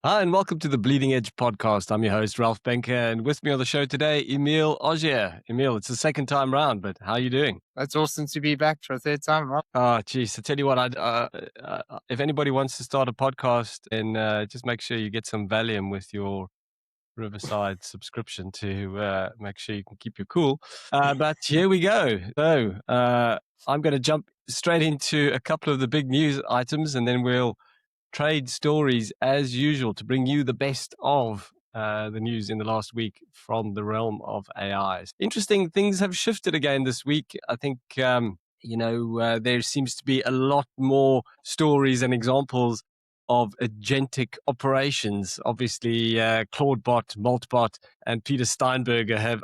Hi, and welcome to the Bleeding Edge podcast. I'm your host, Ralph Benker, and with me on the show today, Emil Ogier. Emil, it's the second time round, but how are you doing? That's awesome to be back for a third time, right? Oh, geez. I tell you what, if anybody wants to start a podcast, then just make sure you get some Valium with your Riverside subscription to make sure you can keep your cool. But here we go. So I'm going to jump straight into a couple of the big news items, and then we'll trade stories as usual to bring you the best of the news in the last week from the realm of AIs. Interesting things have shifted again this week. I think, there seems to be a lot more stories and examples of agentic operations. Obviously, Claudebot, Maltbot, and Peter Steinberger have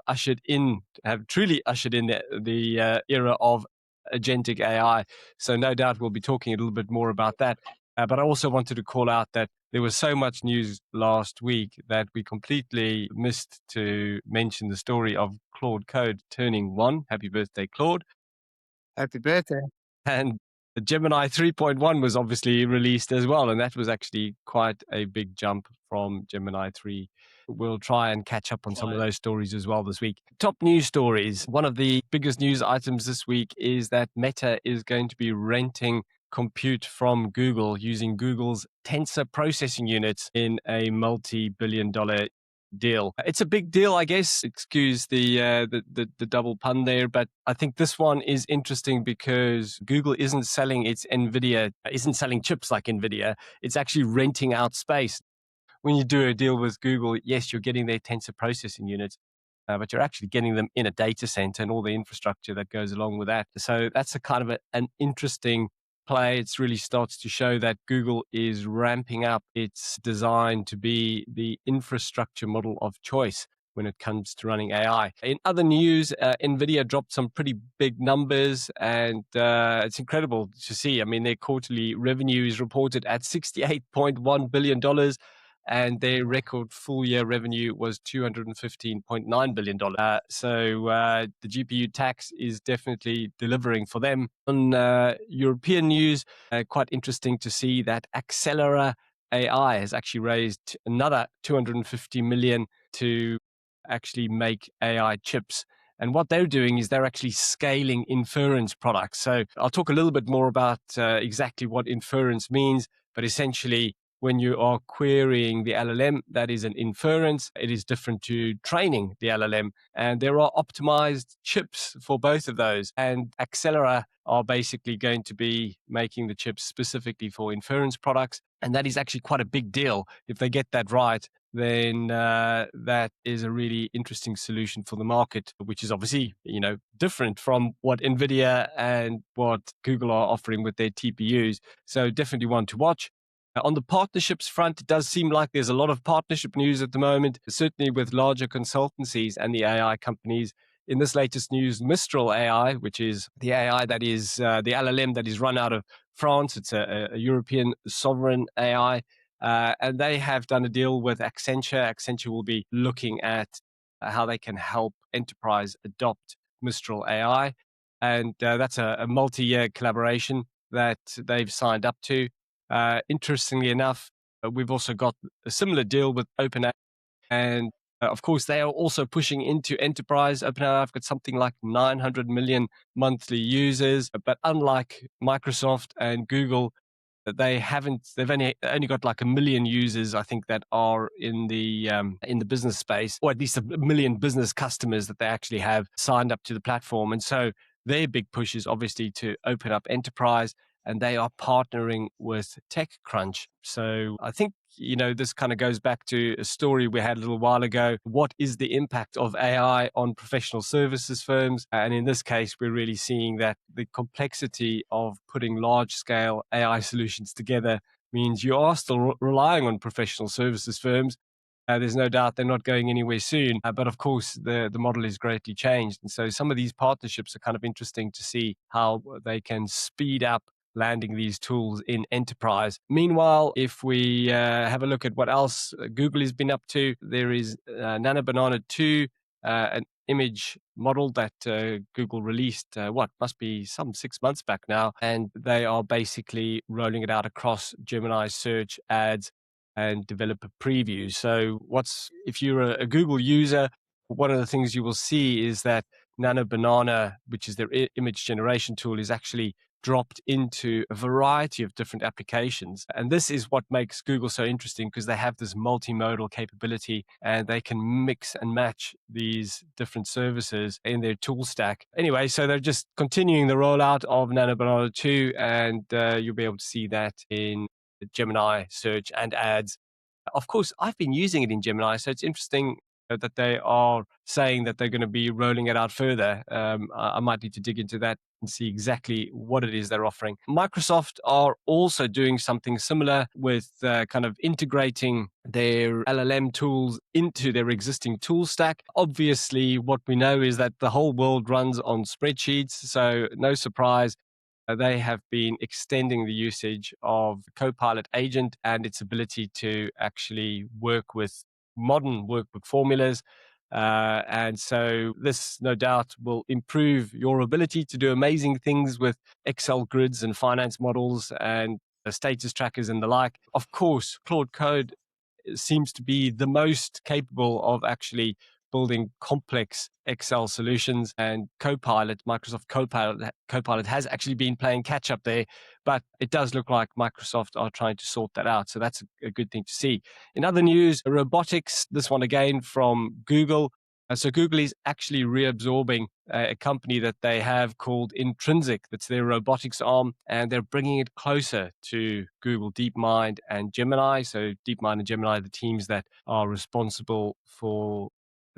truly ushered in the era of agentic AI. So no doubt we'll be talking a little bit more about that. But I also wanted to call out that there was so much news last week that we completely missed to mention the story of Claude Code turning 1. Happy birthday, Claude. Happy birthday. And the Gemini 3.1 was obviously released as well. And that was actually quite a big jump from Gemini 3. We'll try and catch up on some of those stories as well this week. Top news stories. One of the biggest news items this week is that Meta is going to be renting compute from Google using Google's tensor processing units in a multi-billion-dollar deal. It's a big deal, I guess. Excuse the double pun there, but I think this one is interesting because Google isn't selling chips like Nvidia. It's actually renting out space. When you do a deal with Google, yes, you're getting their tensor processing units, but you're actually getting them in a data center and all the infrastructure that goes along with that. So that's a kind of an interesting play. It really starts to show that Google is ramping up its design to be the infrastructure model of choice when it comes to running AI. In other news, NVIDIA dropped some pretty big numbers, and it's incredible to see. I mean, their quarterly revenue is reported at $68.1 billion, and their record full-year revenue was $215.9 billion. So the GPU tax is definitely delivering for them. On European news, quite interesting to see that Accelera AI has actually raised another 250 million to actually make AI chips. And what they're doing is they're actually scaling inference products. So I'll talk a little bit more about exactly what inference means, but essentially, when you are querying the LLM, that is an inference. It is different to training the LLM. And there are optimized chips for both of those. And Accelera are basically going to be making the chips specifically for inference products. And that is actually quite a big deal. If they get that right, then that is a really interesting solution for the market, which is obviously, different from what NVIDIA and what Google are offering with their TPUs. So definitely one to watch. On the partnerships front, it does seem like there's a lot of partnership news at the moment, certainly with larger consultancies and the AI companies. In this latest news, Mistral AI, which is the AI that is the LLM that is run out of France, it's a European sovereign AI, and they have done a deal with Accenture. Accenture will be looking at how they can help enterprise adopt Mistral AI, and that's a multi-year collaboration that they've signed up to. Interestingly enough, we've also got a similar deal with OpenAI, and of course, they are also pushing into enterprise. OpenAI have got something like 900 million monthly users, but unlike Microsoft and Google, they've only got like 1 million users, I think, that are in the business space, or at least 1 million business customers that they actually have signed up to the platform. And so their big push is obviously to open up enterprise, and they are partnering with TechCrunch. So I think, this kind of goes back to a story we had a little while ago. What is the impact of AI on professional services firms? And in this case, we're really seeing that the complexity of putting large scale AI solutions together means you are still relying on professional services firms. There's no doubt they're not going anywhere soon. But of course, the model is greatly changed. And so some of these partnerships are kind of interesting to see how they can speed up landing these tools in enterprise. Meanwhile, if we have a look at what else Google has been up to, there is NanoBanana 2, an image model that Google released, must be some 6 months back now. And they are basically rolling it out across Gemini search ads and develop a preview. So if you're a Google user, one of the things you will see is that NanoBanana, which is their image generation tool, is actually dropped into a variety of different applications. And this is what makes Google so interesting, because they have this multimodal capability and they can mix and match these different services in their tool stack. Anyway, so they're just continuing the rollout of NanoBanana 2, and you'll be able to see that in Gemini search and ads. Of course, I've been using it in Gemini, so it's interesting that they are saying that they're going to be rolling it out further. I might need to dig into that and see exactly what it is they're offering. Microsoft are also doing something similar with kind of integrating their LLM tools into their existing tool stack. Obviously, what we know is that the whole world runs on spreadsheets, so no surprise. They have been extending the usage of Copilot agent and its ability to actually work with modern workbook formulas. And so this, no doubt, will improve your ability to do amazing things with Excel grids and finance models and status trackers and the like. Of course, Claude Code seems to be the most capable of actually building complex Excel solutions, and Microsoft Copilot has actually been playing catch up there, but it does look like Microsoft are trying to sort that out. So that's a good thing to see. In other news, robotics, this one again from Google. So Google is actually reabsorbing a company that they have called Intrinsic. That's their robotics arm, and they're bringing it closer to Google DeepMind and Gemini. So DeepMind and Gemini are the teams that are responsible for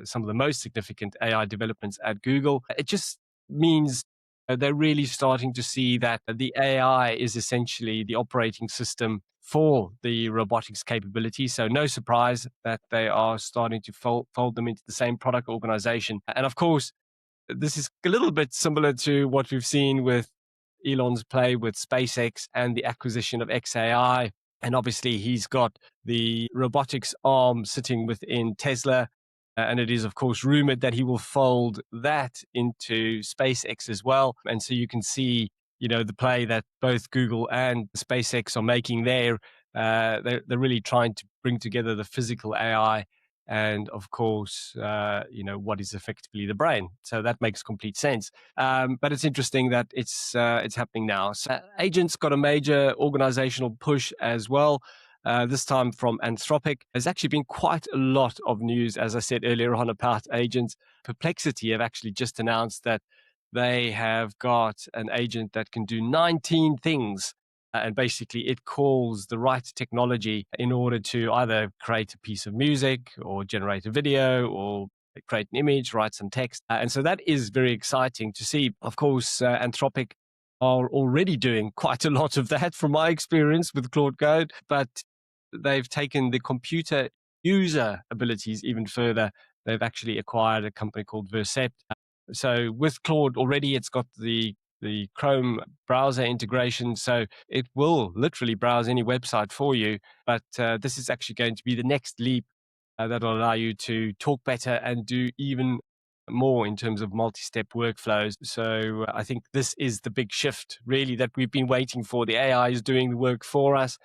some of the most significant AI developments at Google. It just means they're really starting to see that the AI is essentially the operating system for the robotics capability. So no surprise that they are starting to fold them into the same product organization. And of course, this is a little bit similar to what we've seen with Elon's play with SpaceX and the acquisition of XAI. And obviously, he's got the robotics arm sitting within Tesla. And it is, of course, rumored that he will fold that into SpaceX as well. And so you can see, the play that both Google and SpaceX are making there. They're really trying to bring together the physical AI and, of course, what is effectively the brain. So that makes complete sense. But it's interesting that it's happening now. So Agent's got a major organizational push as well. This time from Anthropic. There's actually been quite a lot of news, as I said earlier on, about agents. Perplexity have actually just announced that they have got an agent that can do 19 things. And basically, it calls the right technology in order to either create a piece of music or generate a video or create an image, write some text. And so that is very exciting to see. Of course, Anthropic are already doing quite a lot of that from my experience with Claude Code, but they've taken the computer user abilities even further. They've actually acquired a company called Vercept. So with Claude already, it's got the Chrome browser integration. So it will literally browse any website for you. But this is actually going to be the next leap that will allow you to talk better and do even more in terms of multi-step workflows. So I think this is the big shift, really, that we've been waiting for. The AI is doing the work for us.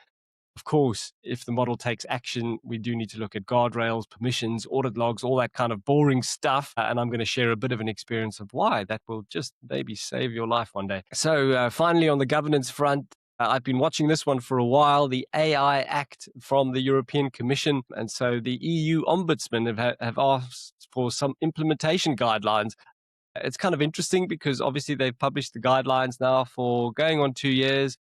Of course, if the model takes action, we do need to look at guardrails, permissions, audit logs, all that kind of boring stuff. And I'm going to share a bit of an experience of why that will just maybe save your life one day. So finally, on the governance front, I've been watching this one for a while, the AI Act from the European Commission. And so the EU Ombudsman have asked for some implementation guidelines. It's kind of interesting because obviously they've published the guidelines now for going on 2 years.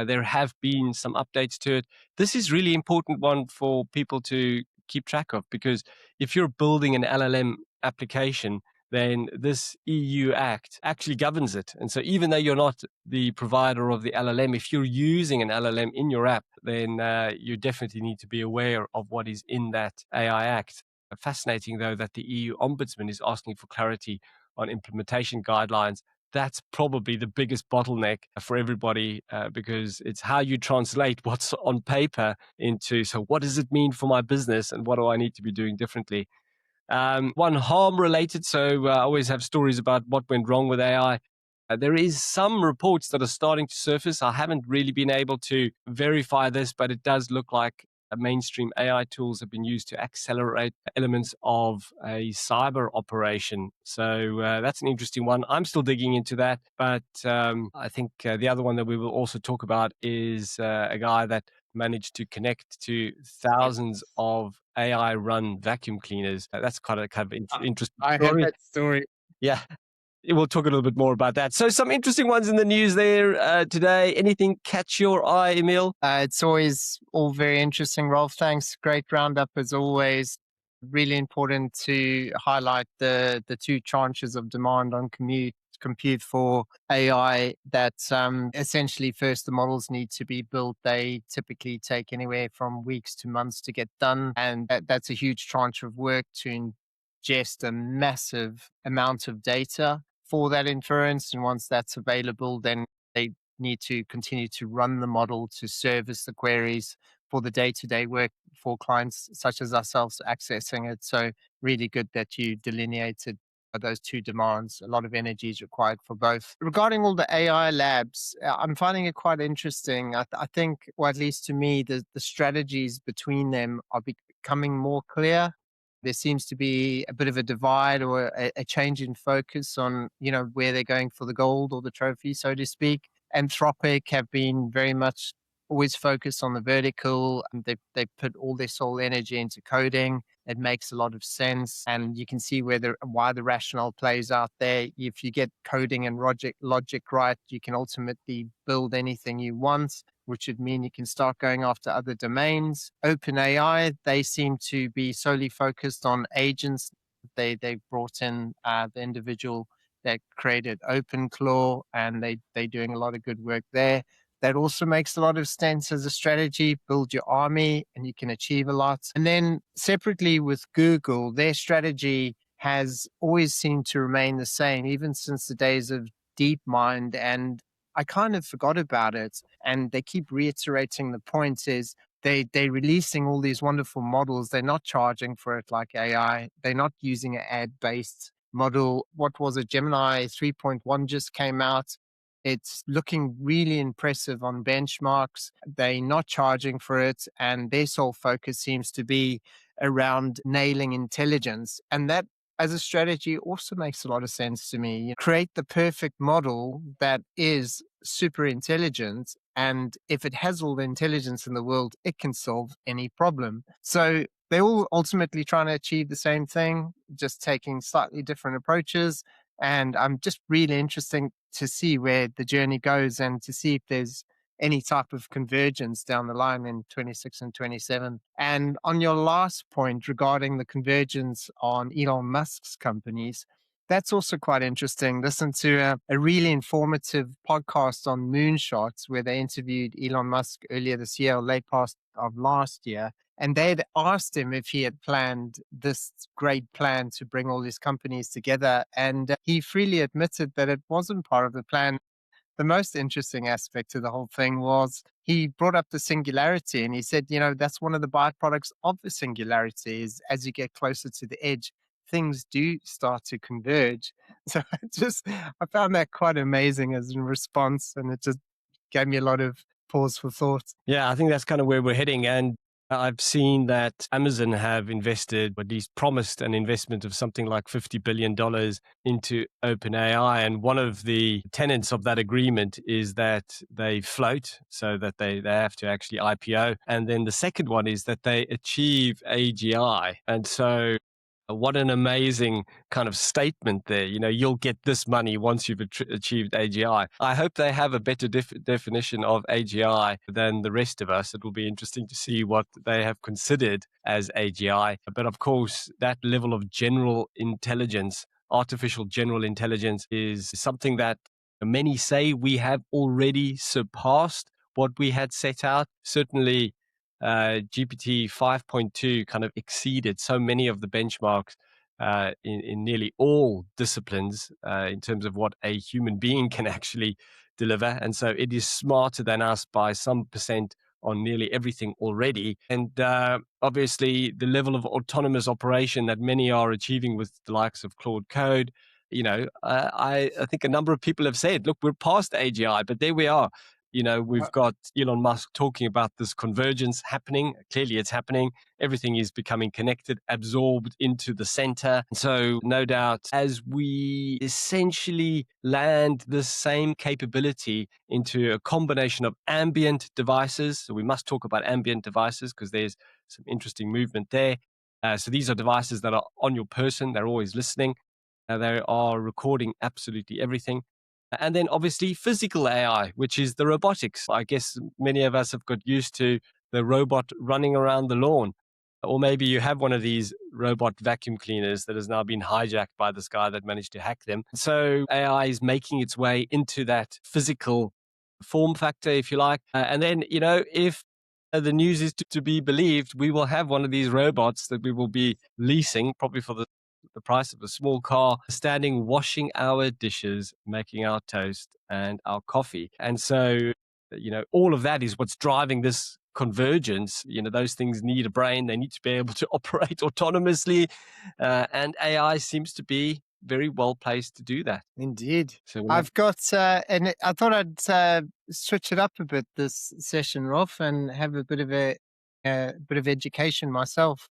There have been some updates to it. This is really important one for people to keep track of, because if you're building an LLM application, then this EU Act actually governs it. And so even though you're not the provider of the LLM, if you're using an LLM in your app, then you definitely need to be aware of what is in that AI Act. Fascinating, though, that the EU Ombudsman is asking for clarity on implementation guidelines. That's probably the biggest bottleneck for everybody, because it's how you translate what's on paper into, so what does it mean for my business and what do I need to be doing differently? One harm related, so I always have stories about what went wrong with AI. There is some reports that are starting to surface. I haven't really been able to verify this, but it does look like mainstream AI tools have been used to accelerate elements of a cyber operation. So that's an interesting one. I'm still digging into that, but I think the other one that we will also talk about is a guy that managed to connect to thousands of AI run vacuum cleaners. That's kind of interesting I heard story. that story. Yeah, we'll talk a little bit more about that. So some interesting ones in the news there today. Anything catch your eye, Emil? It's always all very interesting, Rolf. Thanks. Great roundup as always. Really important to highlight the two tranches of demand on compute for AI that essentially first the models need to be built. They typically take anywhere from weeks to months to get done. And that's a huge tranche of work to ingest a massive amount of data for that inference. And once that's available, then they need to continue to run the model to service the queries for the day-to-day work for clients such as ourselves accessing it. So really good that you delineated those two demands. A lot of energy is required for both. Regarding all the AI labs, I'm finding it quite interesting. I think, or at least to me, the strategies between them are becoming more clear. There seems to be a bit of a divide or a change in focus on, where they're going for the gold or the trophy, so to speak. Anthropic have been very much always focused on the vertical, and they put all their soul energy into coding. It makes a lot of sense, and you can see why the rationale plays out there. If you get coding and logic right, you can ultimately build anything you want, which would mean you can start going after other domains. OpenAI, they seem to be solely focused on agents. They brought in the individual that created OpenClaw, and they're doing a lot of good work there. That also makes a lot of sense as a strategy. Build your army and you can achieve a lot. And then separately with Google, their strategy has always seemed to remain the same, even since the days of DeepMind. And I kind of forgot about it. And they keep reiterating the point is they're releasing all these wonderful models. They're not charging for it like AI. They're not using an ad-based model. What was it? Gemini 3.1 just came out. It's looking really impressive on benchmarks. They're not charging for it, and their sole focus seems to be around nailing intelligence. And that, as a strategy, also makes a lot of sense to me. You create the perfect model that is super intelligent, and if it has all the intelligence in the world, it can solve any problem. So they're all ultimately trying to achieve the same thing, just taking slightly different approaches. And I'm just really interested to see where the journey goes and to see if there's any type of convergence down the line in 26 and 27. And on your last point regarding the convergence on Elon Musk's companies, that's also quite interesting. Listen to a really informative podcast on moonshots where they interviewed Elon Musk earlier this year, or late past of last year. And they'd asked him if he had planned this great plan to bring all these companies together. And he freely admitted that it wasn't part of the plan. The most interesting aspect to the whole thing was he brought up the singularity and he said, that's one of the byproducts of the singularity is as you get closer to the edge, things do start to converge. So I found that quite amazing as a response, and it just gave me a lot of pause for thought. Yeah, I think that's kind of where we're heading. And I've seen that Amazon have invested, or at least promised an investment of something like $50 billion into OpenAI. And one of the tenets of that agreement is that they float, so that they have to actually IPO. And then the second one is that they achieve AGI. And so what an amazing kind of statement there. You'll get this money once you've achieved AGI. I hope they have a better definition of AGI than the rest of us. It will be interesting to see what they have considered as AGI. But of course, that level of general intelligence, artificial general intelligence, is something that many say we have already surpassed what we had set out. Certainly, GPT 5.2 kind of exceeded so many of the benchmarks in nearly all disciplines in terms of what a human being can actually deliver. And so it is smarter than us by some percent on nearly everything already. And obviously, the level of autonomous operation that many are achieving with the likes of Claude Code. I think a number of people have said, look, we're past AGI, but there we are. we've got Elon Musk talking about this convergence happening. Clearly, it's happening. Everything is becoming connected, absorbed into the center. So, no doubt, as we essentially land the same capability into a combination of ambient devices, so we must talk about ambient devices because there's some interesting movement there. So, these are devices that are on your person, they're always listening, they are recording absolutely everything. And then obviously physical AI, which is the robotics. I guess many of us have got used to the robot running around the lawn. Or maybe you have one of these robot vacuum cleaners that has now been hijacked by this guy that managed to hack them. So AI is making its way into that physical form factor, if you like. And then, if the news is to be believed, we will have one of these robots that we will be leasing, probably for the price of a small car, standing washing our dishes, making our toast and our coffee. And so, all of that is what's driving this convergence. Those things need a brain, they need to be able to operate autonomously. And AI seems to be very well placed to do that. Indeed. So I've got, and I thought I'd switch it up a bit this session, Rolf, and have a bit of education myself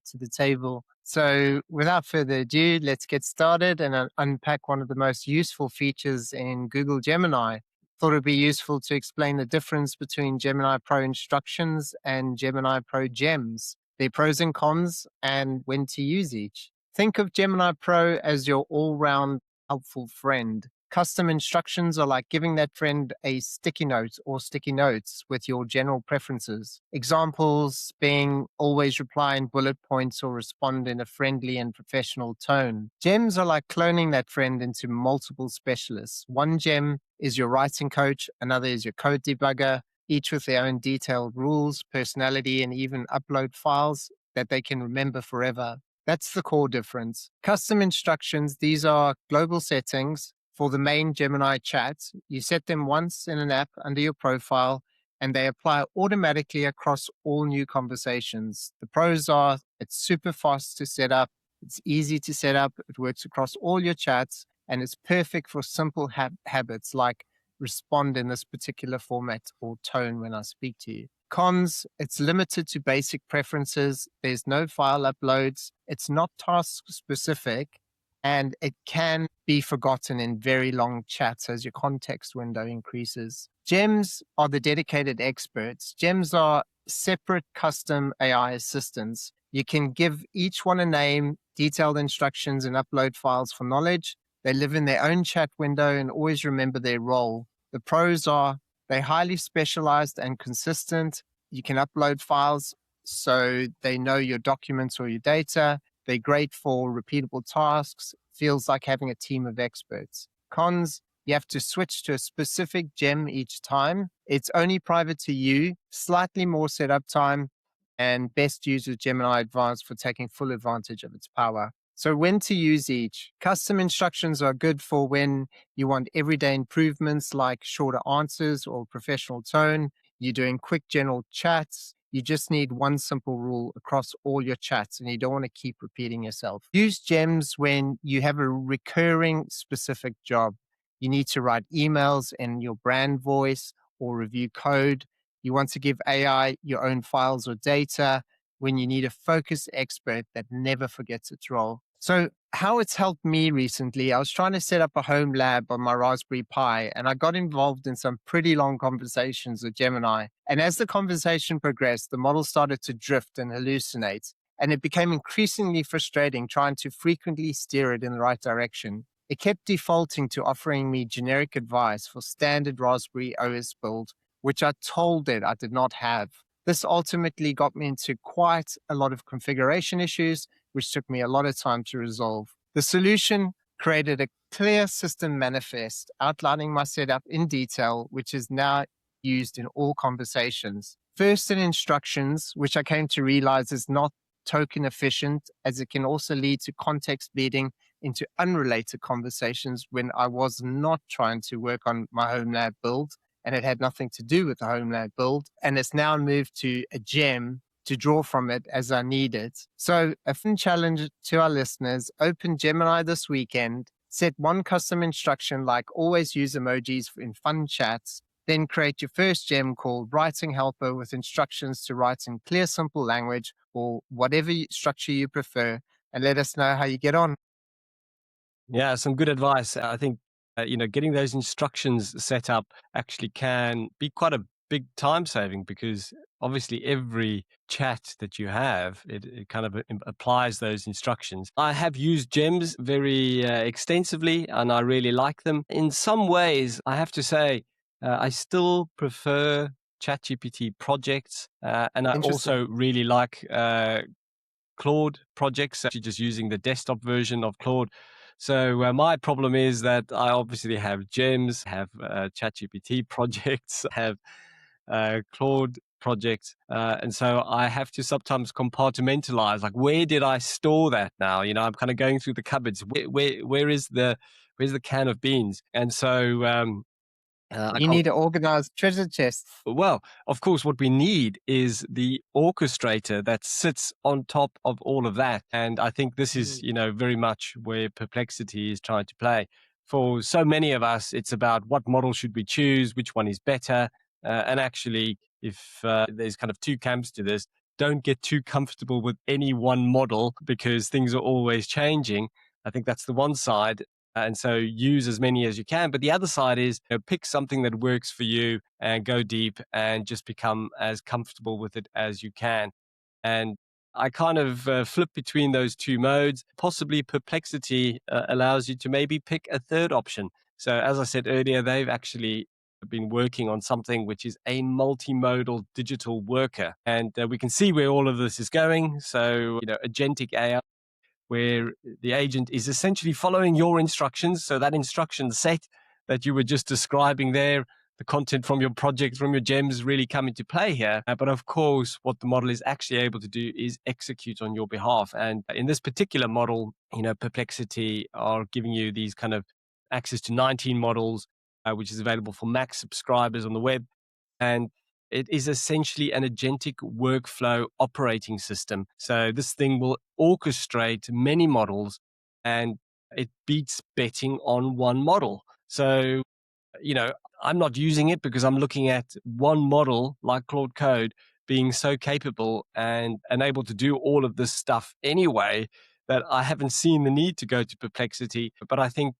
to the table. So without further ado, let's get started and unpack one of the most useful features in Google Gemini. Thought it'd be useful to explain the difference between Gemini Pro instructions and Gemini Pro gems, their pros and cons, and when to use each. Think of Gemini Pro as your all-round helpful friend. Custom instructions are like giving that friend a sticky note or sticky notes with your general preferences. Examples being always reply in bullet points or respond in a friendly and professional tone. Gems are like cloning that friend into multiple specialists. One gem is your writing coach, another is your code debugger, each with their own detailed rules, personality, and even upload files that they can remember forever. That's the core difference. Custom instructions, these are global settings for the main Gemini chat. You set them once in an app under your profile, and they apply automatically across all new conversations. The pros are it's super fast to set up, it's easy to set up, it works across all your chats, and it's perfect for simple habits like respond in this particular format or tone when I speak to you. Cons, it's limited to basic preferences. There's no file uploads. It's not task specific, and it can be forgotten in very long chats as your context window increases. Gems are the dedicated experts. Gems are separate custom AI assistants. You can give each one a name, detailed instructions, and upload files for knowledge. They live in their own chat window and always remember their role. The pros are they're highly specialized and consistent. You can upload files so they know your documents or your data. They're great for repeatable tasks. Feels like having a team of experts. Cons, you have to switch to a specific gem each time. It's only private to you, slightly more setup time, and best used with Gemini Advanced for taking full advantage of its power. So when to use each? Custom instructions are good for when you want everyday improvements like shorter answers or professional tone. You're doing quick general chats. You just need one simple rule across all your chats and you don't want to keep repeating yourself. Use gems when you have a recurring specific job. You need to write emails in your brand voice or review code. You want to give AI your own files or data when you need a focused expert that never forgets its role. So how it's helped me recently, I was trying to set up a home lab on my Raspberry Pi, and I got involved in some pretty long conversations with Gemini. And as the conversation progressed, the model started to drift and hallucinate, and it became increasingly frustrating trying to frequently steer it in the right direction. It kept defaulting to offering me generic advice for standard Raspberry OS build, which I told it I did not have. This ultimately got me into quite a lot of configuration issues, which took me a lot of time to resolve. The solution created a clear system manifest outlining my setup in detail, which is now used in all conversations. First in instructions, which I came to realize is not token efficient, as it can also lead to context bleeding into unrelated conversations when I was not trying to work on my home lab build, and it had nothing to do with the home lab build. And it's now moved to a gem to draw from it as I need it. So a fun challenge to our listeners, open Gemini this weekend, set one custom instruction like always use emojis in fun chats, Then create your first gem called Writing Helper with instructions to write in clear, simple language or whatever structure you prefer, and let us know how you get on. Yeah, some good advice. I think getting those instructions set up actually can be quite a big time saving, because obviously every chat that you have, it kind of applies those instructions. I have used gems very extensively, and I really like them. In some ways, I have to say, I still prefer ChatGPT projects, and I Interesting. also really like Claude projects, actually just using the desktop version of Claude. So my problem is that I obviously have gems, have ChatGPT projects, have Claude projects, and so I have to sometimes compartmentalize. Like, where did I store that now? I'm kind of going through the cupboards. Where's the can of beans? And so I You can't. need to organize treasure chest. Well, of course, what we need is the orchestrator that sits on top of all of that. And I think this is, Mm. very much where Perplexity is trying to play. For so many of us, it's about what model should we choose, which one is better. And actually, if there's kind of two camps to this, don't get too comfortable with any one model, because things are always changing. I think that's the one side. And so use as many as you can. But the other side is, pick something that works for you and go deep and just become as comfortable with it as you can. And I kind of flip between those two modes. Possibly Perplexity allows you to maybe pick a third option. So as I said earlier, they've actually been working on something which is a multimodal digital worker. And we can see where all of this is going. So, agentic AI, where the agent is essentially following your instructions. So that instruction set that you were just describing there, the content from your project, from your gems, really come into play here. But of course, what the model is actually able to do is execute on your behalf. And in this particular model, Perplexity are giving you these kind of access to 19 models, which is available for Max subscribers on the web. And it is essentially an agentic workflow operating system. So this thing will orchestrate many models, and it beats betting on one model. So, you know, I'm not using it because I'm looking at one model like Claude Code being so capable and able to do all of this stuff anyway, that I haven't seen the need to go to Perplexity. But I think,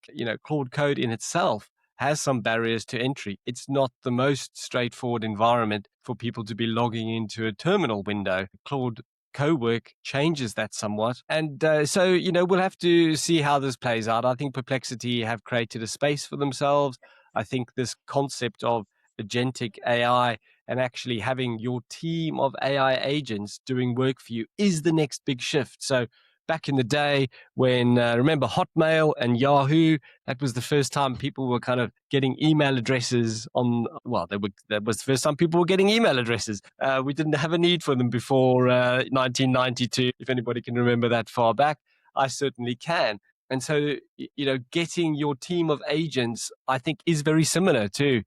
Claude Code in itself has some barriers to entry. It's not the most straightforward environment for people to be logging into a terminal window. Claude Cowork changes that somewhat. And so, we'll have to see how this plays out. I think Perplexity have created a space for themselves. I think this concept of agentic AI and actually having your team of AI agents doing work for you is the next big shift. So back in the day when, remember Hotmail and Yahoo, that was the first time people were kind of getting email addresses that was the first time people were getting email addresses. We didn't have a need for them before 1992, if anybody can remember that far back. I certainly can. And so, getting your team of agents, I think, is very similar to,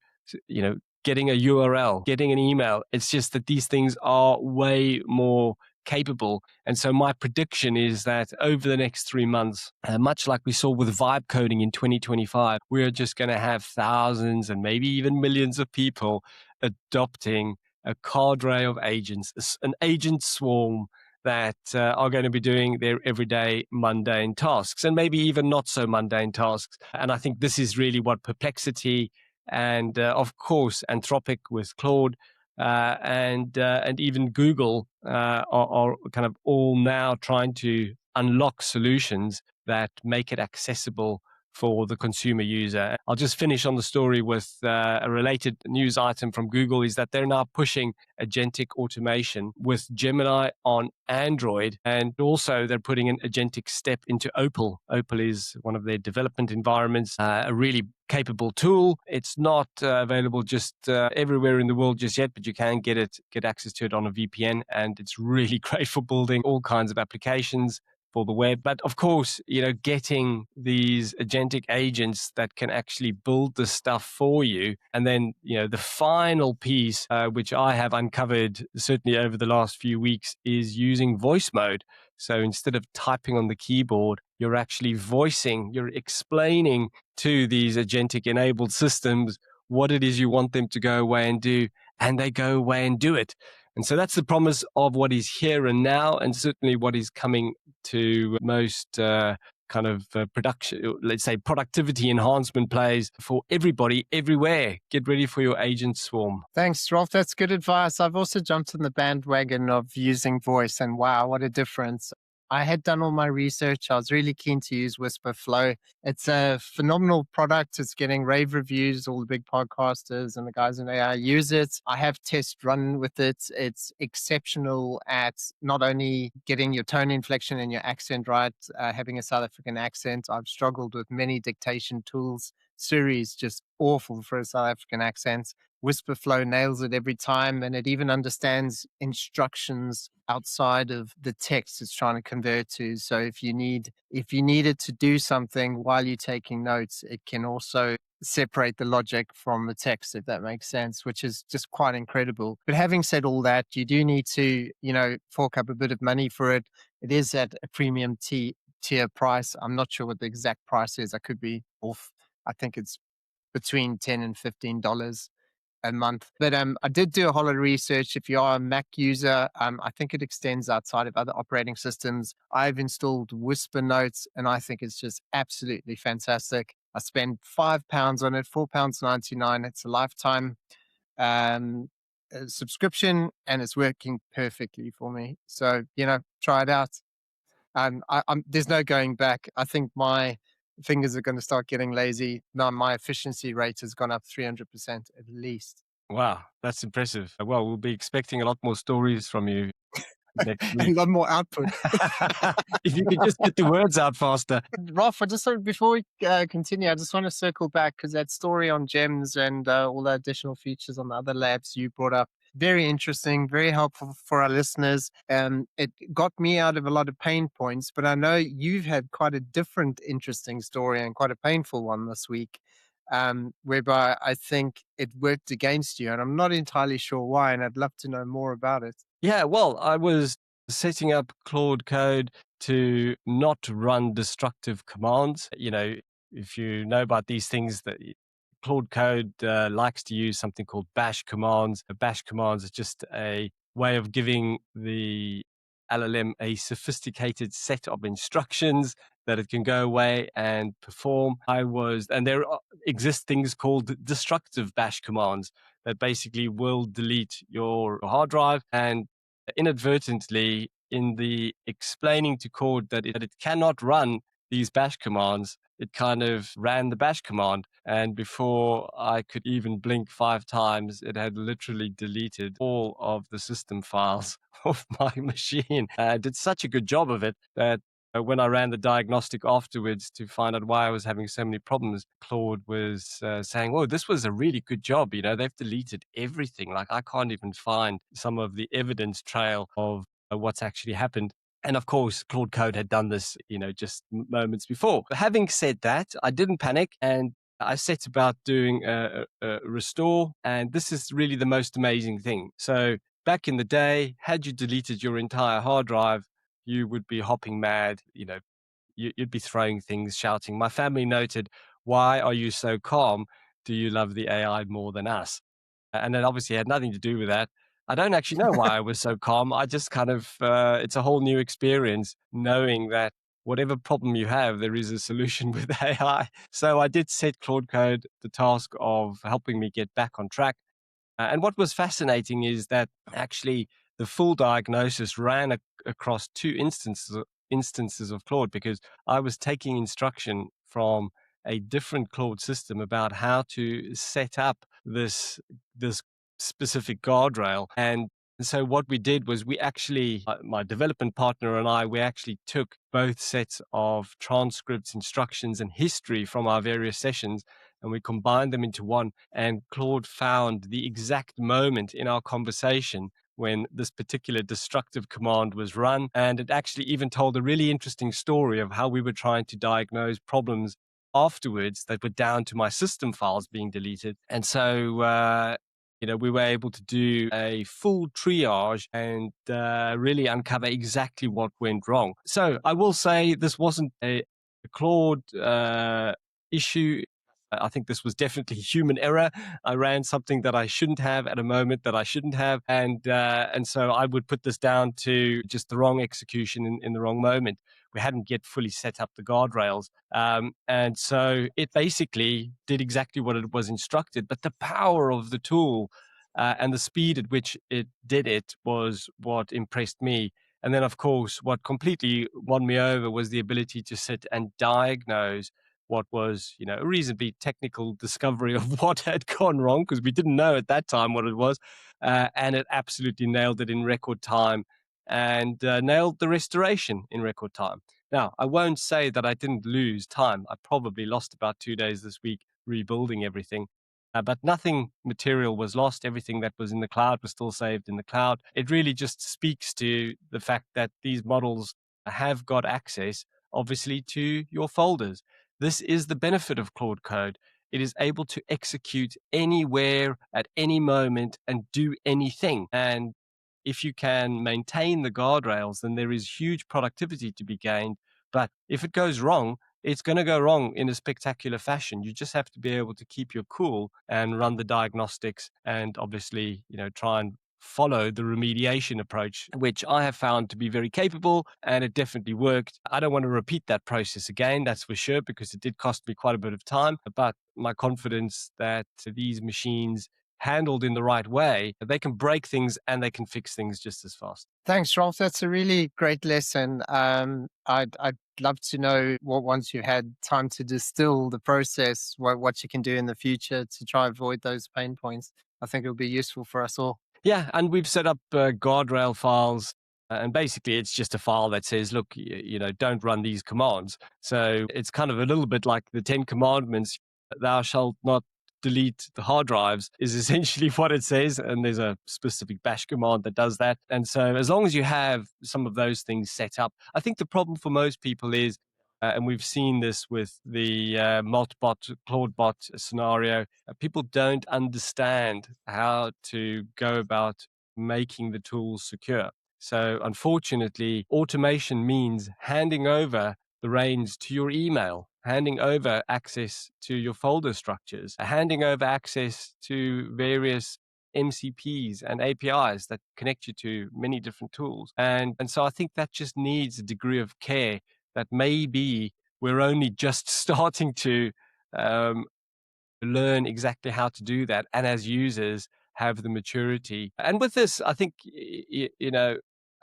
getting a URL, getting an email. It's just that these things are way more capable. And so my prediction is that over the next 3 months, much like we saw with vibe coding in 2025, we're just going to have thousands and maybe even millions of people adopting a cadre of agents, an agent swarm that are going to be doing their everyday mundane tasks, and maybe even not so mundane tasks. And I think this is really what Perplexity and, of course, Anthropic with Claude, and even Google are kind of all now trying to unlock solutions that make it accessible for the consumer user. I'll just finish on the story with a related news item from Google, is that they're now pushing agentic automation with Gemini on Android, and also they're putting an agentic step into Opal. Opal is one of their development environments, a really capable tool. It's not available just everywhere in the world just yet, but you can get access to it on a VPN, and it's really great for building all kinds of applications for the web. But of course, getting these agentic agents that can actually build the stuff for you. And then, the final piece, which I have uncovered certainly over the last few weeks, is using voice mode. So instead of typing on the keyboard, you're actually voicing, you're explaining to these agentic enabled systems what it is you want them to go away and do, and they go away and do it. And so that's the promise of what is here and now, and certainly what is coming to most production, let's say productivity enhancement plays for everybody everywhere. Get ready for your agent swarm. Thanks, Rolf. That's good advice. I've also jumped on the bandwagon of using voice, and wow, what a difference. I had done all my research. I was really keen to use Whisper Flow. It's a phenomenal product. It's getting rave reviews. All the big podcasters and the guys in AI use it. I have test run with it. It's exceptional at not only getting your tone inflection and your accent right, having a South African accent. I've struggled with many dictation tools. Siri's just awful for a South African accent. Whisper Flow nails it every time, and it even understands instructions outside of the text it's trying to convert to. So if you need it to do something while you're taking notes, it can also separate the logic from the text, if that makes sense, which is just quite incredible. But having said all that, you do need to, fork up a bit of money for it. It is at a premium tier price. I'm not sure what the exact price is. I could be off. I think it's between $10 and $15 a month. But I did do a whole lot of research. If you are a Mac user, I think it extends outside of other operating systems. I've installed Whisper Notes, and I think it's just absolutely fantastic. I spent £5 on it, £4.99. It's a lifetime subscription, and it's working perfectly for me. So, try it out. There's no going back. I think my fingers are going to start getting lazy. Now my efficiency rate has gone up 300% at least. Wow, that's impressive. Well, we'll be expecting a lot more stories from you next A week. lot more output. If you could just get the words out faster. Rolf, before we continue, I just want to circle back because that story on gems and all the additional features on the other labs you brought up, very interesting, very helpful for our listeners. It got me out of a lot of pain points, but I know you've had quite a different interesting story and quite a painful one this week, whereby I think it worked against you, and I'm not entirely sure why, and I'd love to know more about it. Yeah, well, I was setting up Claude Code to not run destructive commands. If you know about these things, that Claude Code likes to use something called bash commands. Bash commands is just a way of giving the LLM a sophisticated set of instructions that it can go away and perform. And there exist things called destructive bash commands that basically will delete your hard drive, and inadvertently, in the explaining to Claude that it cannot run these bash commands, it kind of ran the bash command. And before I could even blink 5 times, it had literally deleted all of the system files of my machine. I did such a good job of it that when I ran the diagnostic afterwards to find out why I was having so many problems, Claude was saying, "Oh, this was a really good job. They've deleted everything. Like, I can't even find some of the evidence trail of what's actually happened." And of course, Claude Code had done this, just moments before. Having said that, I didn't panic, and I set about doing a restore. And this is really the most amazing thing. So back in the day, had you deleted your entire hard drive, you would be hopping mad. You'd be throwing things, shouting. My family noted, "Why are you so calm? Do you love the AI more than us?" And it obviously had nothing to do with that. I don't actually know why I was so calm. I just kind of, it's a whole new experience knowing that whatever problem you have, there is a solution with AI. So I did set Claude Code the task of helping me get back on track. And what was fascinating is that actually the full diagnosis ran across 2 instances of Claude, because I was taking instruction from a different Claude system about how to set up this specific guardrail. And so what we did was we actually, my development partner and we actually took both sets of transcripts, instructions, and history from our various sessions, and we combined them into one. And Claude found the exact moment in our conversation when this particular destructive command was run. And it actually even told a really interesting story of how we were trying to diagnose problems afterwards that were down to my system files being deleted. And so, we were able to do a full triage and really uncover exactly what went wrong. So I will say this wasn't a Claude issue. I think this was definitely human error. I ran something that I shouldn't have at a moment that I shouldn't have, and so I would put this down to just the wrong execution in the wrong moment. We hadn't yet fully set up the guardrails, and so it basically did exactly what it was instructed. But the power of the tool and the speed at which it did it was what impressed me. And then, of course, what completely won me over was the ability to sit and diagnose what was, a reasonably technical discovery of what had gone wrong, because we didn't know at that time what it was. And it absolutely nailed it in record time and nailed the restoration in record time. Now, I won't say that I didn't lose time. I probably lost about 2 days this week rebuilding everything. But nothing material was lost. Everything that was in the cloud was still saved in the cloud. It really just speaks to the fact that these models have got access, obviously, to your folders. This is the benefit of Claude Code. It is able to execute anywhere at any moment and do anything. And if you can maintain the guardrails, then there is huge productivity to be gained. But if it goes wrong, it's going to go wrong in a spectacular fashion. You just have to be able to keep your cool and run the diagnostics and obviously, try and follow the remediation approach, which I have found to be very capable, and it definitely worked. I don't want to repeat that process again, that's for sure, because it did cost me quite a bit of time. But my confidence that these machines handled in the right way, they can break things and they can fix things just as fast. Thanks, Rolf. That's a really great lesson. I'd love to know what, once you had time to distill the process, what you can do in the future to try avoid those pain points. I think it'll be useful for us all. Yeah, and we've set up guardrail files, and basically it's just a file that says, look, don't run these commands. So it's kind of a little bit like the 10 commandments, thou shalt not delete the hard drives is essentially what it says. And there's a specific bash command that does that. And so as long as you have some of those things set up, I think the problem for most people is, and we've seen this with the Multibot, Claudebot scenario, people don't understand how to go about making the tools secure. So unfortunately, automation means handing over the reins to your email, handing over access to your folder structures, handing over access to various MCPs and APIs that connect you to many different tools. And so I think that just needs a degree of care that maybe we're only just starting to learn exactly how to do that. And as users have the maturity. And with this, I think,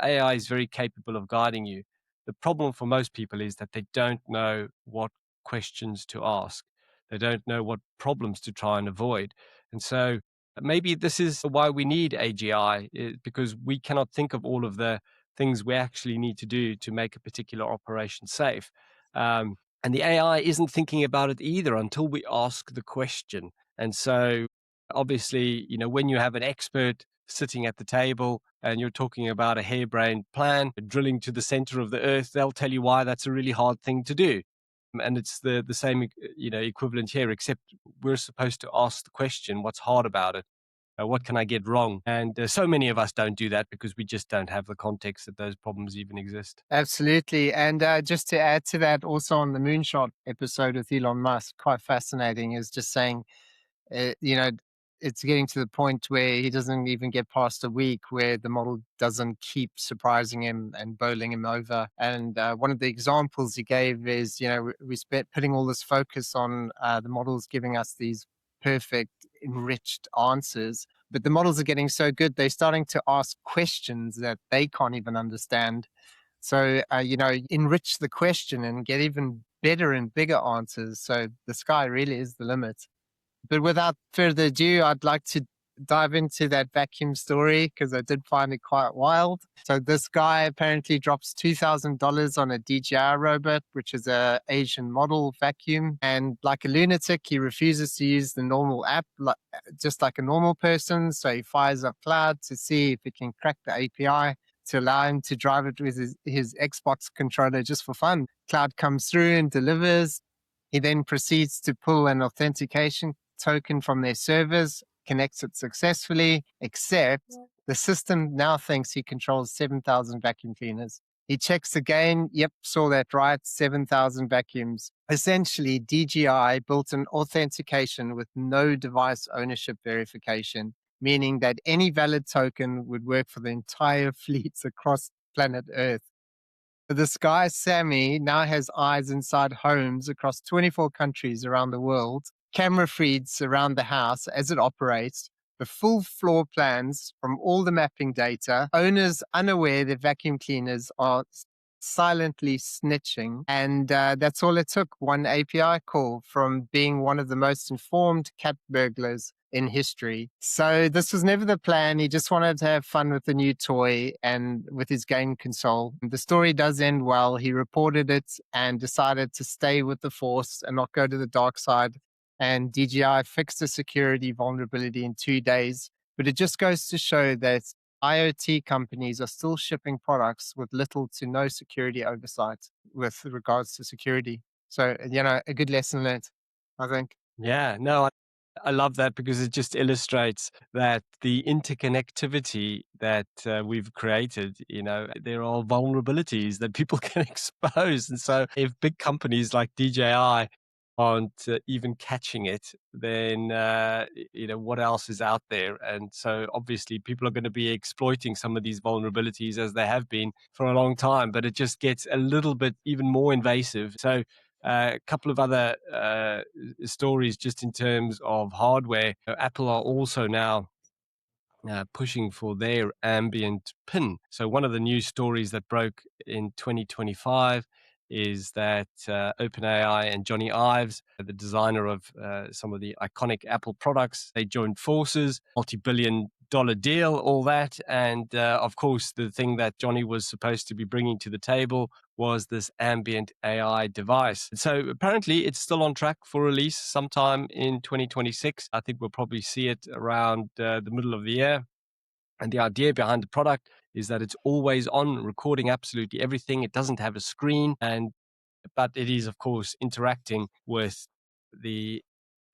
AI is very capable of guiding you. The problem for most people is that they don't know what questions to ask. They don't know what problems to try and avoid. And so maybe this is why we need AGI, because we cannot think of all of the things we actually need to do to make a particular operation safe. And the AI isn't thinking about it either until we ask the question. And so obviously, when you have an expert sitting at the table and you're talking about a harebrained plan, drilling to the center of the earth, they'll tell you why that's a really hard thing to do. And it's the same, equivalent here, except we're supposed to ask the question, what's hard about it? What can I get wrong? And so many of us don't do that because we just don't have the context that those problems even exist. Absolutely. And just to add to that, also on the Moonshot episode with Elon Musk, quite fascinating, is just saying, you know, it's getting to the point where he doesn't even get past a week where the model doesn't keep surprising him and bowling him over. And one of the examples he gave is, we spent putting all this focus on the models giving us these perfect, enriched answers. But the models are getting so good, they're starting to ask questions that they can't even understand. So, enrich the question and get even better and bigger answers. So the sky really is the limit. But without further ado, I'd like to dive into that vacuum story because I did find it quite wild. So this guy apparently drops $2,000 on a DJI robot, which is a Asian model vacuum. And like a lunatic, he refuses to use the normal app, just like a normal person. So he fires up Cloud to see if it can crack the API to allow him to drive it with his Xbox controller just for fun. Cloud comes through and delivers. He then proceeds to pull an authentication token from their servers, connects it successfully, except the system now thinks he controls 7,000 vacuum cleaners. He checks again. Yep, saw that right. 7,000 vacuums. Essentially, DJI built an authentication with no device ownership verification, meaning that any valid token would work for the entire fleets across planet Earth. This guy, Sammy, now has eyes inside homes across 24 countries around the world, camera feeds around the house as it operates, the full floor plans from all the mapping data, owners unaware that vacuum cleaners are silently snitching. And that's all it took, one API call from being one of the most informed cat burglars in history. So this was never the plan. He just wanted to have fun with the new toy and with his game console. The story does end well. He reported it and decided to stay with the force and not go to the dark side. And DJI fixed the security vulnerability in 2 days. But it just goes to show that IoT companies are still shipping products with little to no security oversight with regards to security. So, a good lesson learned, I think. Yeah, no, I love that because it just illustrates that the interconnectivity that we've created, there are vulnerabilities that people can expose. And so if big companies like DJI aren't even catching it, then, what else is out there? And so obviously people are going to be exploiting some of these vulnerabilities as they have been for a long time, but it just gets a little bit even more invasive. So a couple of other stories just in terms of hardware. Apple are also now pushing for their ambient pin. So one of the news stories that broke in 2025 is that OpenAI and Johnny Ives, the designer of some of the iconic Apple products, they joined forces, multi-billion-dollar deal, all that. And of course, the thing that Johnny was supposed to be bringing to the table was this ambient AI device. So apparently it's still on track for release sometime in 2026. I think we'll probably see it around the middle of the year. And the idea behind the product is that it's always on, recording absolutely everything. It doesn't have a screen, but it is, of course, interacting with the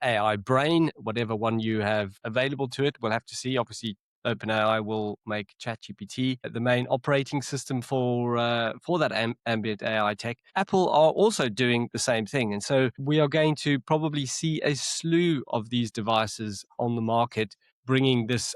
AI brain, whatever one you have available to it. We'll have to see. Obviously, OpenAI will make ChatGPT the main operating system for that ambient AI tech. Apple are also doing the same thing, and so we are going to probably see a slew of these devices on the market,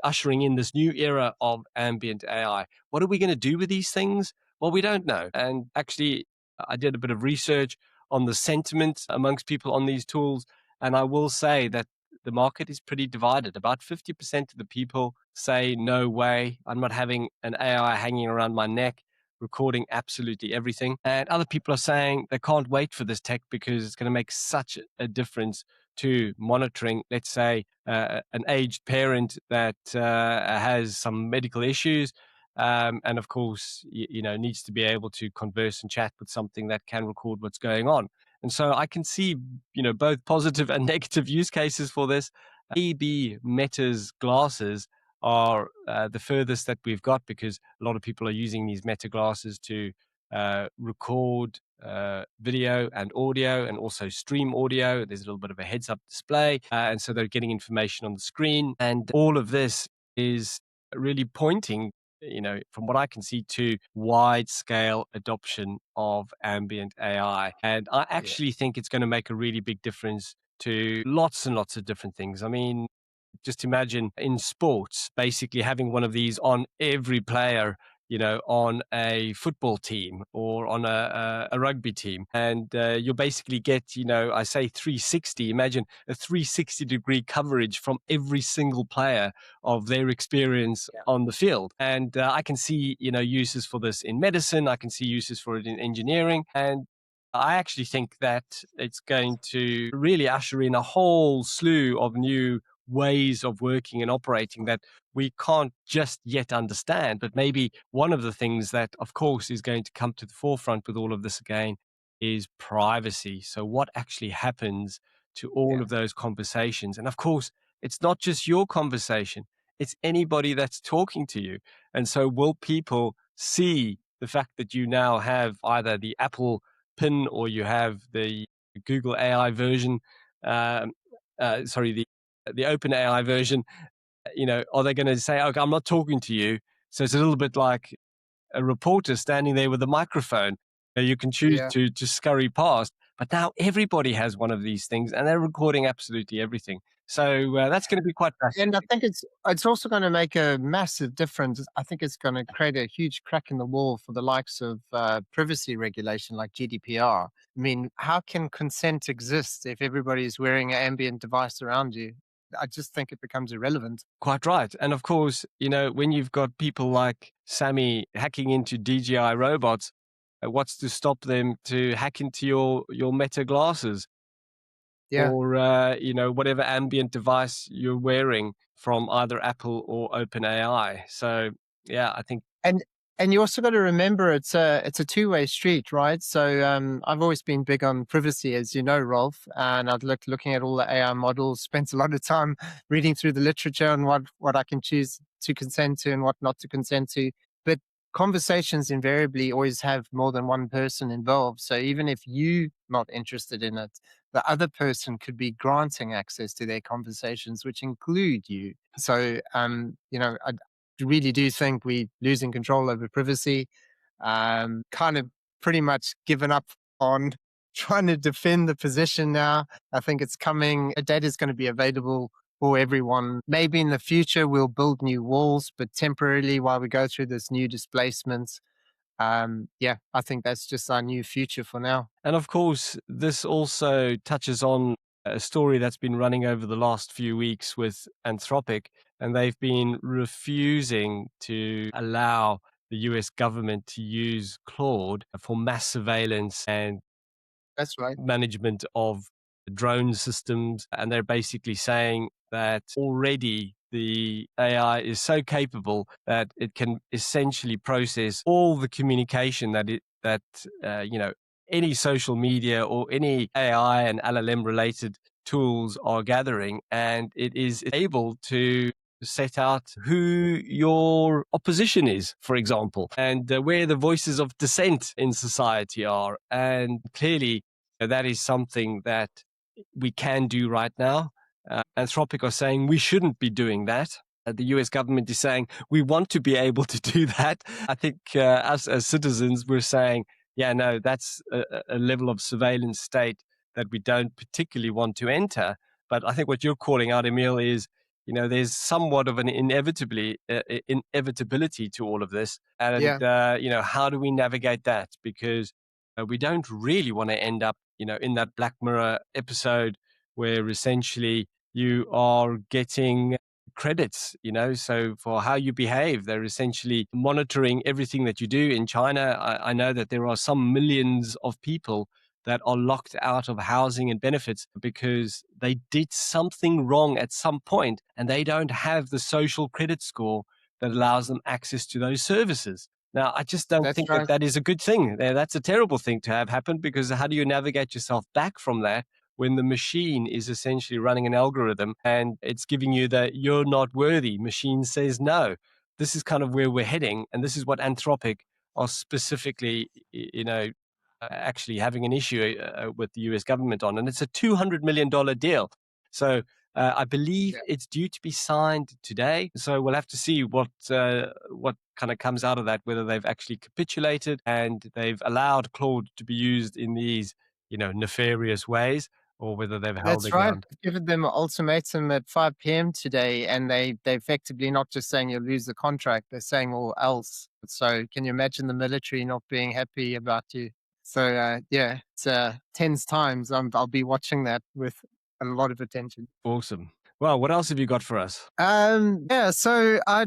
ushering in this new era of ambient AI. What are we going to do with these things? Well, we don't know. And actually, I did a bit of research on the sentiment amongst people on these tools, and I will say that the market is pretty divided. About 50% of the people say, no way, I'm not having an AI hanging around my neck, recording absolutely everything. And other people are saying they can't wait for this tech because it's going to make such a difference to monitoring, let's say, an aged parent that has some medical issues. And of course, needs to be able to converse and chat with something that can record what's going on. And so I can see, both positive and negative use cases for this. Maybe Meta's glasses are the furthest that we've got, because a lot of people are using these Meta glasses to record video and audio, and also stream audio. There's a little bit of a heads-up display, and so they're getting information on the screen. And all of this is really pointing, from what I can see, to wide scale adoption of ambient AI. And I actually think it's going to make a really big difference to lots and lots of different things. I mean, just imagine in sports, basically having one of these on every player, on a football team or on a rugby team. And you'll basically get, I say 360, imagine a 360-degree coverage from every single player of their experience on the field. And I can see, uses for this in medicine. I can see uses for it in engineering. And I actually think that it's going to really usher in a whole slew of new ways of working and operating that we can't just yet understand. But maybe one of the things that, of course, is going to come to the forefront with all of this again is privacy. So what actually happens to all of those conversations? And of course, it's not just your conversation, it's anybody that's talking to you. And so will people see the fact that you now have either the Apple pin or you have the Google AI version, the open AI version, are they going to say, okay, I'm not talking to you? So it's a little bit like a reporter standing there with a microphone. You can choose Yeah. to scurry past, but now everybody has one of these things, and they're recording absolutely everything. So that's going to be quite And I fascinating. think it's also going to make a massive difference. I think it's going to create a huge crack in the wall for the likes of privacy regulation like GDPR. I mean, how can consent exist if everybody is wearing an ambient device around you? I just think it becomes irrelevant. Quite right. And of course, when you've got people like Sammy hacking into DJI robots, what's to stop them to hack into your Meta glasses Yeah. or whatever ambient device you're wearing from either Apple or OpenAI? So yeah, I think And and you also got to remember it's a two-way street, right? So I've always been big on privacy, as you know, Rolf, and I've looking at all the AI models, spent a lot of time reading through the literature on what I can choose to consent to and what not to consent to. But conversations invariably always have more than one person involved. So even if you're not interested in it, the other person could be granting access to their conversations, which include you. So I really do think we're losing control over privacy. Kind of pretty much given up on trying to defend the position now. I think it's coming. Data is going to be available for everyone. Maybe in the future we'll build new walls, but temporarily while we go through this new displacements. Yeah, I think that's just our new future for now. and of course, this also touches on a story that's been running over the last few weeks with Anthropic, and they've been refusing to allow the US government to use Claude for mass surveillance and That's right. management of drone systems. And they're basically saying that already the AI is so capable that it can essentially process all the communication that any social media or any AI and LLM related tools are gathering, and it is able to set out who your opposition is, for example, and where the voices of dissent in society are. And clearly, that is something that we can do right now. Anthropic are saying we shouldn't be doing that. The US government is saying we want to be able to do that. I think us as citizens, we're saying, yeah, no, that's a level of surveillance state that we don't particularly want to enter. But I think what you're calling out, Emil, is there's somewhat of an inevitability to all of this, and Yeah, how do we navigate that? Because we don't really want to end up in that Black Mirror episode where essentially you are getting credits, so for how you behave. They're essentially monitoring everything that you do. In China, I know that there are some millions of people that are locked out of housing and benefits because they did something wrong at some point and they don't have the social credit score that allows them access to those services. Now, I just don't that's think that right. that is a good thing. That's a terrible thing to have happen, because how do you navigate yourself back from that when the machine is essentially running an algorithm and it's giving you that you're not worthy? Machine says no. This is kind of where we're heading. And this is what Anthropic are specifically, actually having an issue with the US government on. And it's a $200 million deal. So I believe Yeah. it's due to be signed today. So we'll have to see what kind of comes out of that, whether they've actually capitulated and they've allowed Claude to be used in these, nefarious ways, or whether they've held That's their right. ground. I've given them an ultimatum at 5 p.m. today, and they effectively not just saying you'll lose the contract, they're saying all else. So can you imagine the military not being happy about you? So yeah, it's tense times. I'll be watching that with a lot of attention. Awesome. Well, what else have you got for us? Yeah, so I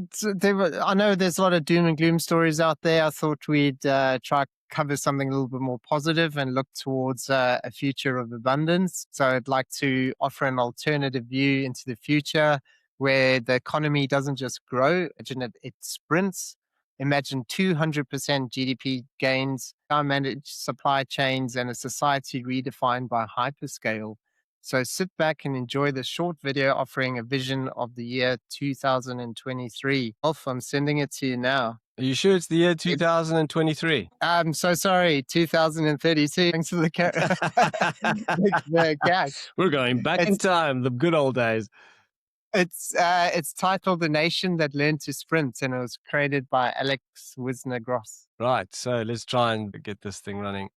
know there's a lot of doom and gloom stories out there. I thought we'd try cover something a little bit more positive and look towards a future of abundance. So I'd like to offer an alternative view into the future where the economy doesn't just grow, imagine it sprints. Imagine 200% GDP gains, managed supply chains, and a society redefined by hyperscale. So sit back and enjoy this short video offering a vision of the year 2023. Wolf, I'm sending it to you now. Are you sure it's the year It, 2023? I'm so sorry, 2032. Thanks for the, the gag. We're going back in It's time, the good old days. It's titled "The Nation That Learned to Sprint," and it was created by Alex Wisner-Gross. Right. So let's try and get this thing running.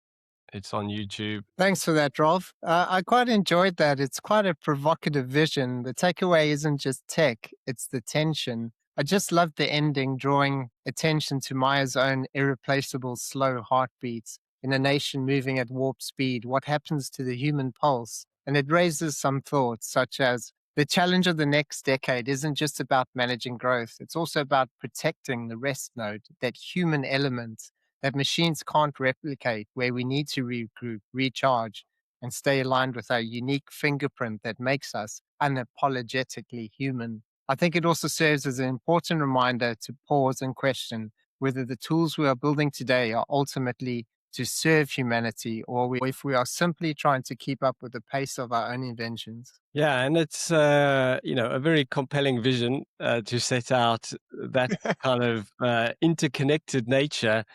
It's on YouTube. Thanks for that, Rolf. I quite enjoyed that. It's quite a provocative vision. The takeaway isn't just tech, it's the tension. I just loved the ending, drawing attention to Maya's own irreplaceable slow heartbeats in a nation moving at warp speed. What happens to the human pulse? And it raises some thoughts, such as the challenge of the next decade isn't just about managing growth, it's also about protecting the rest node, that human element that machines can't replicate, where we need to regroup, recharge, and stay aligned with our unique fingerprint that makes us unapologetically human. I think it also serves as an important reminder to pause and question whether the tools we are building today are ultimately to serve humanity, or if we are simply trying to keep up with the pace of our own inventions. Yeah, and it's a very compelling vision to set out that kind of interconnected nature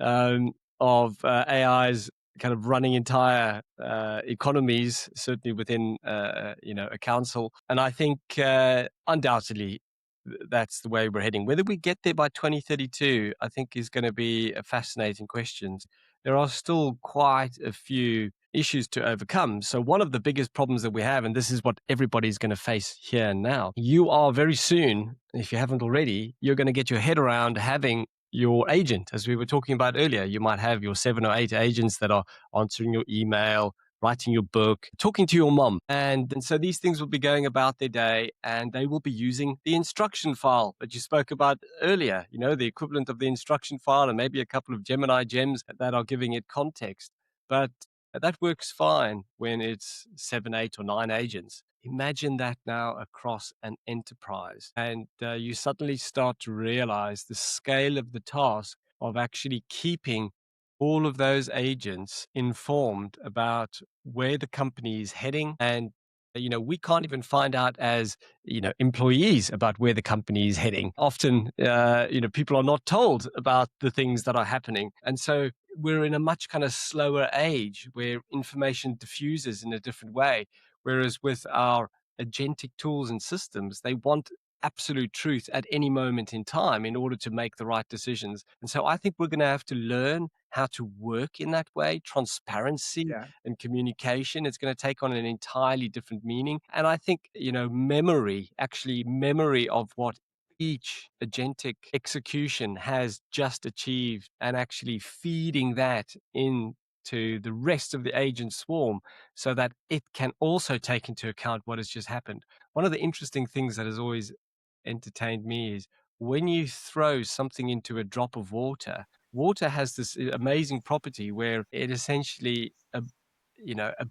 of AI's kind of running entire economies, certainly within a council. And I think undoubtedly that's the way we're heading. Whether we get there by 2032, I think is going to be a fascinating question. There are still quite a few issues to overcome. So one of the biggest problems that we have, and this is what everybody's going to face here and now, you are very soon, if you haven't already, you're going to get your head around having your agent. As we were talking about earlier, you might have your 7 or 8 agents that are answering your email, writing your book, talking to your mom. And so these things will be going about their day, and they will be using the instruction file that you spoke about earlier, the equivalent of the instruction file, and maybe a couple of Gemini gems that are giving it context. But that works fine when it's 7, 8, or 9 agents. Imagine that now across an enterprise. And you suddenly start to realize the scale of the task of actually keeping all of those agents informed about where the company is heading. And we can't even find out as employees about where the company is heading. Often people are not told about the things that are happening, and so we're in a much kind of slower age where information diffuses in a different way. Whereas with our agentic tools and systems, they want absolute truth at any moment in time in order to make the right decisions. And so I think we're going to have to learn how to work in that way. Transparency and communication, it's going to take on an entirely different meaning. And I think, memory of what each agentic execution has just achieved, and actually feeding that into the rest of the agent swarm so that it can also take into account what has just happened. One of the interesting things that has always entertained me is when you throw something into a drop of water, water has this amazing property where it essentially a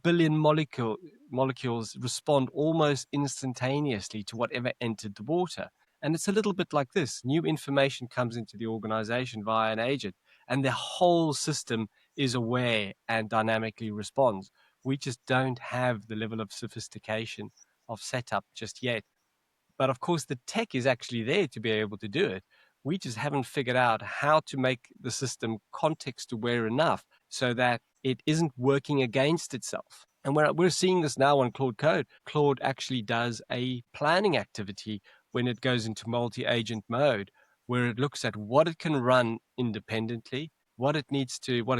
billion molecules respond almost instantaneously to whatever entered the water. And it's a little bit like this. New information comes into the organization via an agent, and the whole system is aware and dynamically responds. We just don't have the level of sophistication of setup just yet. But of course, the tech is actually there to be able to do it. We just haven't figured out how to make the system context aware enough so that it isn't working against itself. And we're seeing this now on Claude Code. Claude actually does a planning activity when it goes into multi-agent mode, where it looks at what it can run independently, what it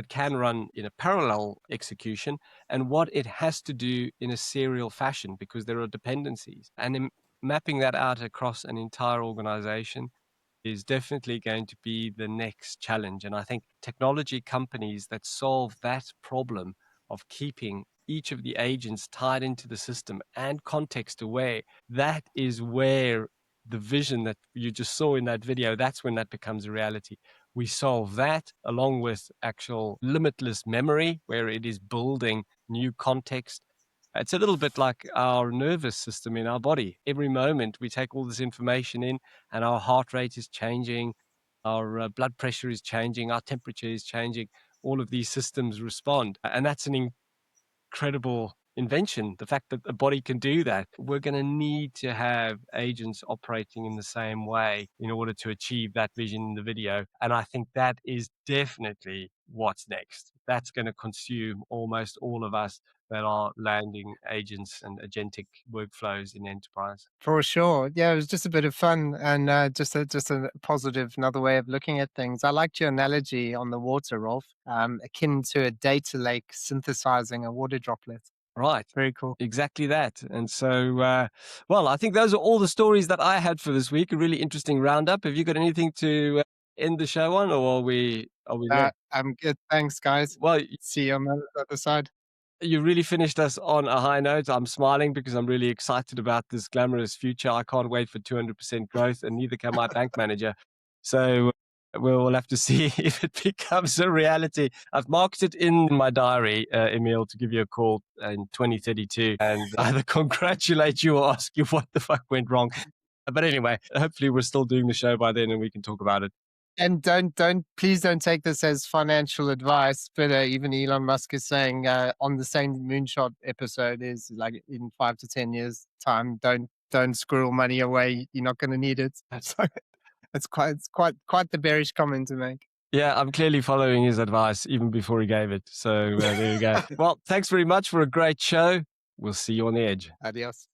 can run in a parallel execution, and what it has to do in a serial fashion, because there are dependencies. And in mapping that out across an entire organization is definitely going to be the next challenge. And I think technology companies that solve that problem of keeping each of the agents tied into the system and context aware, that is where the vision that you just saw in that video, that's when that becomes a reality. We solve that along with actual limitless memory, where it is building new context. It's a little bit like our nervous system in our body. Every moment we take all this information in, and our heart rate is changing, our blood pressure is changing, our temperature is changing. All of these systems respond. And that's an incredible invention, the fact that the body can do that. We're going to need to have agents operating in the same way in order to achieve that vision in the video. And I think that is definitely what's next. That's going to consume almost all of us that are landing agents and agentic workflows in enterprise. For sure. Yeah, it was just a bit of fun and just a positive, another way of looking at things. I liked your analogy on the water, Rolf, akin to a data lake synthesizing a water droplet. Right. Very cool. Exactly that. And so, well, I think those are all the stories that I had for this week. A really interesting roundup. Have you got anything to end the show on, or are we there? I'm good. Thanks, guys. Well, See you on the other side. you really finished us on a high note. I'm smiling because I'm really excited about this glamorous future. I can't wait for 200% growth, and neither can my bank manager. So we'll have to see if it becomes a reality. I've marked it in my diary, Emil, to give you a call in 2032 and either congratulate you or ask you what the fuck went wrong. But anyway, hopefully we're still doing the show by then and we can talk about it. And please don't take this as financial advice. But even Elon Musk is saying on the same moonshot episode is like in 5 to 10 years time, don't squirrel money away. You're not going to need it. So it's quite the bearish comment to make. Yeah, I'm clearly following his advice even before he gave it. So there you go. Well, thanks very much for a great show. We'll see you on the edge. Adios.